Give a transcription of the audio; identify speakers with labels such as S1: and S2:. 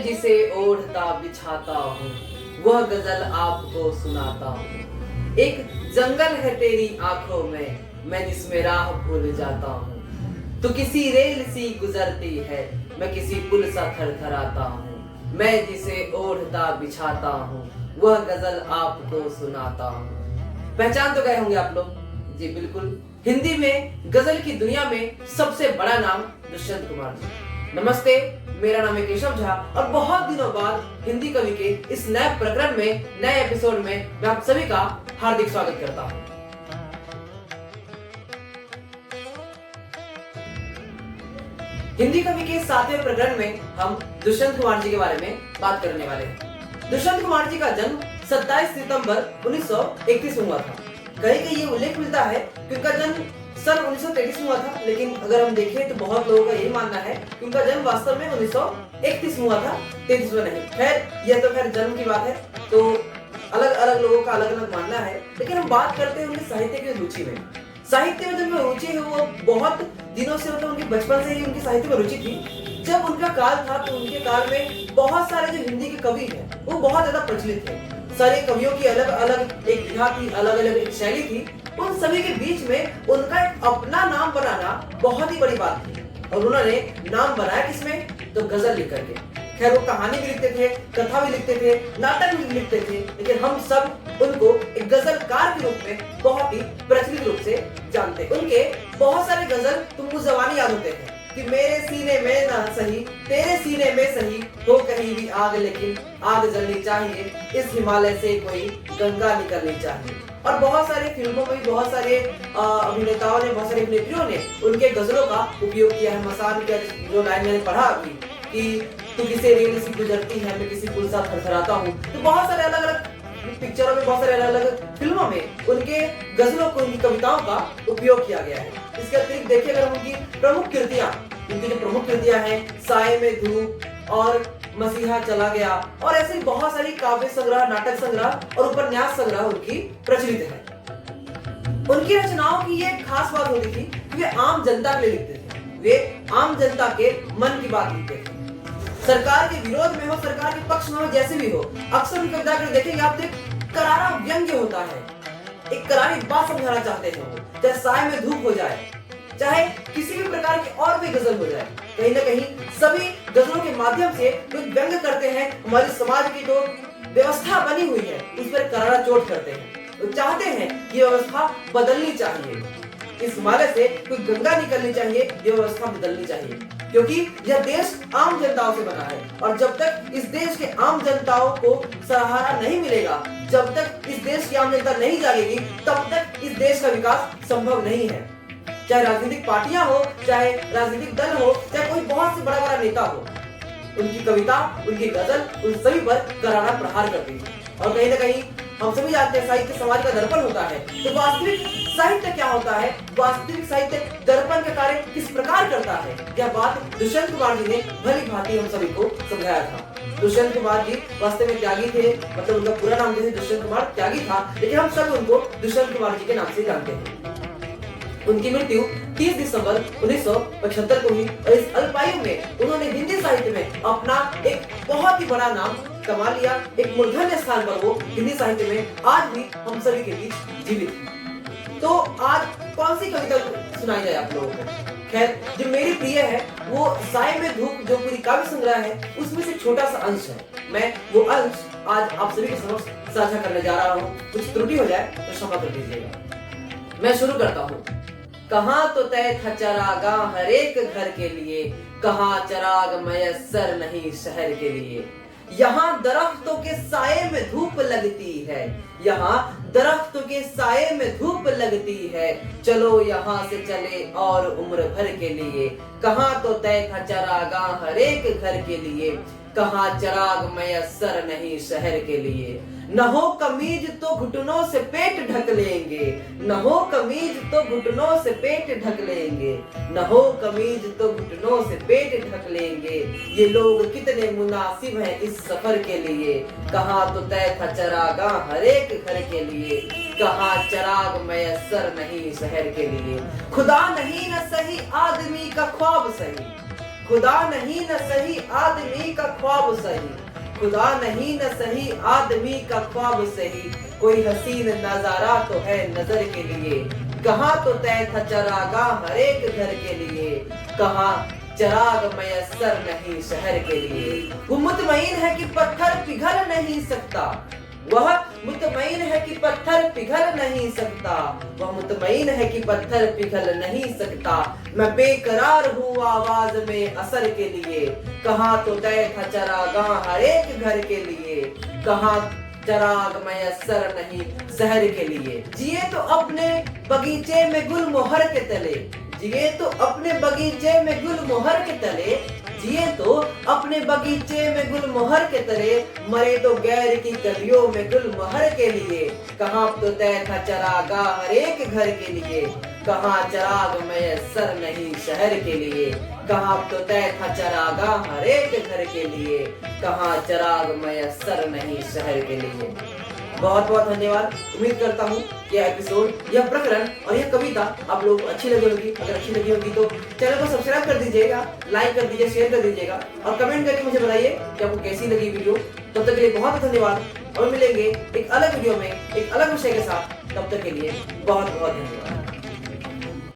S1: मैं जिसे ओढ़ता बिछाता हूँ वह गजल आपको सुनाता हूँ। एक जंगल है तेरी आंखों में, मैं जिसमें राह भूल जाता हूँ। तू किसी रेल सी गुजरती है, मैं किसी पुल सा थरथराता हूँ। मैं जिसे ओढ़ता बिछाता हूँ वह गजल आपको सुनाता हूँ। पहचान तो गए होंगे आप लोग? जी बिल्कुल, हिंदी में गजल की दुनिया में सबसे बड़ा नाम दुष्यंत कुमार जी। नमस्ते, मेरा नाम है केशव झा और बहुत दिनों बाद हिंदी कवि के इस नए प्रकरण में, नए एपिसोड में मैं आप सभी का हार्दिक स्वागत करता हूं। हिंदी कवि के 7वें प्रकरण में हम दुष्यंत कुमार जी के बारे में बात करने वाले हैं। दुष्यंत कुमार जी का जन्म 27 सितंबर 1931 में हुआ था। कहीं कहीं ये उल्लेख मिलता है कि उनका जन्म सन 1933 में हुआ था, लेकिन अगर हम देखें तो बहुत लोगों का यही मानना है कि उनका जन्म वास्तव में 1931 में हुआ था, 33 में नहीं। खैर यह तो जन्म की बात है, तो अलग अलग लोगों का अलग अलग मानना है। लेकिन हम बात करते हैं उनकी साहित्य की रुचि में। साहित्य में जो रुचि है वो बहुत दिनों से, मतलब उनके बचपन से ही उनकी साहित्य में रुचि थी। जब उनका काल था तो उनके काल में बहुत सारे जो हिंदी के कवि हैं वो बहुत ज्यादा प्रचलित थे। सारे कवियों की अलग अलग एक विधा थी, अलग अलग एक शैली थी। उन सभी के बीच में उनका एक अपना नाम बनाना बहुत ही बड़ी बात थी और उन्होंने नाम बनाया किसमें? तो गजल लिख करके। खैर वो कहानी भी लिखते थे, कथा भी लिखते थे, नाटक भी लिखते थे, लेकिन हम सब उनको एक गजलकार के रूप में बहुत ही प्रचलित रूप से जानते हैं। उनके बहुत सारे गजल तुमको जबानी याद होते हैं कि मेरे सीने में ना सही, तेरे सीने में सही हो कहीं भी आग, लेकिन आग जलनी चाहिए, इस हिमालय से कोई गंगा निकलनी चाहिए। और बहुत सारे फिल्मों में बहुत सारे अभिनेताओं ने, बहुत सारे अभिनेत्रियों ने उनके गजलों का उपयोग किया है। मसान का जो लाइन मैंने पढ़ा अभी कि तू किसी रेल सी गुजरती है, मैं किसी पुल सा थरथराता हूँ, तो बहुत सारे अलग अलग पिक्चरों में, बहुत सारे अलग अलग फिल्मों में उनके गजलों को, उनकी कविताओं का उपयोग किया गया है। इसके अतिरिक्त देखिए अगर उनकी प्रमुख कृतियां, उनकी जो प्रमुख कृतियां हैं साए में धूप और मसीहा चला गया और ऐसे बहुत सारी काव्य संग्रह, नाटक संग्रह और उपन्यास संग्रह उनकी प्रचलित है। उनकी रचनाओं की ये खास बात होती थी कि वे आम जनता के लिए लिखते थे। वे आम जनता के मन की बात लिखते थे। सरकार के विरोध में हो, सरकार के पक्ष में हो, जैसे भी हो, अक्सर उनकी कविता को देखेंगे आप, करारा व्यंग्य होता है। एक करारी बात समझाना चाहते हैं वो, चाहे साए में धूप हो जाए, चाहे किसी भी प्रकार की और भी गजल हो जाए, कहीं ना कहीं सभी गजलों के माध्यम से लोग व्यंग करते हैं। हमारे समाज की जो व्यवस्था बनी हुई है उस पर करारा चोट करते हैं। वो चाहते हैं कि व्यवस्था बदलनी चाहिए, इस हिमालय से कोई गंगा निकलनी चाहिए, ये व्यवस्था बदलनी चाहिए, क्योंकि यह देश आम जनताओं से बना है और जब तक इस देश के आम जनताओं को सहारा नहीं मिलेगा, जब तक इस देश की आम जनता नहीं जागेगी, तब तक इस देश का विकास संभव नहीं है। चाहे राजनीतिक पार्टियां हो, चाहे राजनीतिक दल हो, चाहे कोई बहुत से बड़ा बड़ा नेता हो, उनकी कविता, उनकी गजल उन सभी पर करारा प्रहार करती है। और कहीं ना कहीं हम सभी जानते हैं साहित्य समाज का दर्पण होता है, तो वास्तविक साहित्य क्या होता है, वास्तविक साहित्य दर्पण का कार्य किस प्रकार करता है, यह बात दुष्यंत कुमार जी ने भली भांति हम सभी को समझाया था। दुष्यंत कुमार जी वास्तव में त्यागी थे, मतलब उनका पूरा नाम जो है दुष्यंत कुमार त्यागी था, लेकिन हम सब उनको दुष्यंत कुमार जी के नाम से जानते हैं। उनकी मृत्यु 30 दिसंबर 1975 को हुई और इस अल्पायु में उन्होंने हिंदी साहित्य में अपना एक बहुत ही बड़ा नाम कमा लिया। एक मूर्धन्य स्थान पर वो हिंदी साहित्य में आज भी हम सभी के बीच जीवित है। तो आज कौन सी कविता सुनाई जाए आप लोगों को? खैर जो मेरी प्रिय है वो साए में धूप, जो पूरी काव्य संग्रह है उसमें से छोटा सा अंश है। मैं वो अंश आज आप सभी के समक्ष साझा करने जा रहा हूँ। कुछ त्रुटि हो जाए तो क्षमा कर दीजिएगा। मैं शुरू करता हूँ। कहाँ तो तय था चरागा हर एक घर के लिए, कहाँ चराग मयस्सर नहीं शहर के लिए। यहाँ दरख्तों के साये में धूप लगती है, यहाँ दरख्तों के साये में धूप लगती है, चलो यहाँ से चले और उम्र भर के लिए। कहाँ तो तय था चरागा हर एक घर के लिए, कहाँ चराग मयस्सर नहीं शहर के लिए। न हो कमीज तो घुटनों से पेट ढक लेंगे, न हो कमीज तो घुटनों से पेट ढक लेंगे, न हो कमीज तो घुटनों से पेट ढक लेंगे। ये लोग कितने मुनासिब हैं इस सफर के लिए, कहाँ तो तय था चरागा हर एक घर के लिए, कहाँ चराग मयस्सर नहीं शहर के लिए। खुदा नहीं न सही आदमी का ख्वाब सही, खुदा नहीं न सही आदमी का ख्वाब सही, खुदा नहीं न सही आदमी का ख्वाब सही, कोई हसीन नजारा तो है नजर के लिए, कहाँ तो तय था चरागाह हर एक घर के लिए, कहाँ चराग मयस्सर नहीं शहर के लिए। वो मुतमईन है कि पत्थर पिघल नहीं सकता, वह मुतमईन है कि पत्थर पिघल नहीं सकता, वह मुतमईन है कि पत्थर पिघल नहीं सकता। मैं बेकरार हूँ आवाज में असर के लिए, कहाँ तो तय था चरागाह हर एक घर के लिए, कहाँ चराग मयस्सर नहीं शहर के लिए। जिए तो अपने बगीचे में गुल मोहर के तले, जिए तो अपने बगीचे में गुल मोहर के तले, जिए तो अपने बगीचे में गुल मोहर के तले, मरे तो गैर की गलियों में गुल मोहर के लिए, कहाँ तो तय था चरागाह हर एक घर के लिए, कहाँ चराग मयस्सर नहीं शहर के लिए, कहाँ तो तय था चरागाह हर एक घर के लिए, कहाँ चराग मयस्सर नहीं शहर के लिए। बहुत बहुत धन्यवाद। उम्मीद करता हूँ कि यह एपिसोड, यह प्रकरण और यह कविता आप लोगों को अच्छी लगी होगी। अगर अच्छी लगी होगी तो चैनल को सब्सक्राइब कर दीजिएगा, लाइक कर दीजिए, शेयर कर दीजिएगा और कमेंट करके मुझे बताइए कि आपको कैसी लगी वीडियो। तब तक के लिए बहुत धन्यवाद और मिलेंगे एक अलग वीडियो में एक अलग विषय के साथ। तब तक के लिए बहुत बहुत धन्यवाद।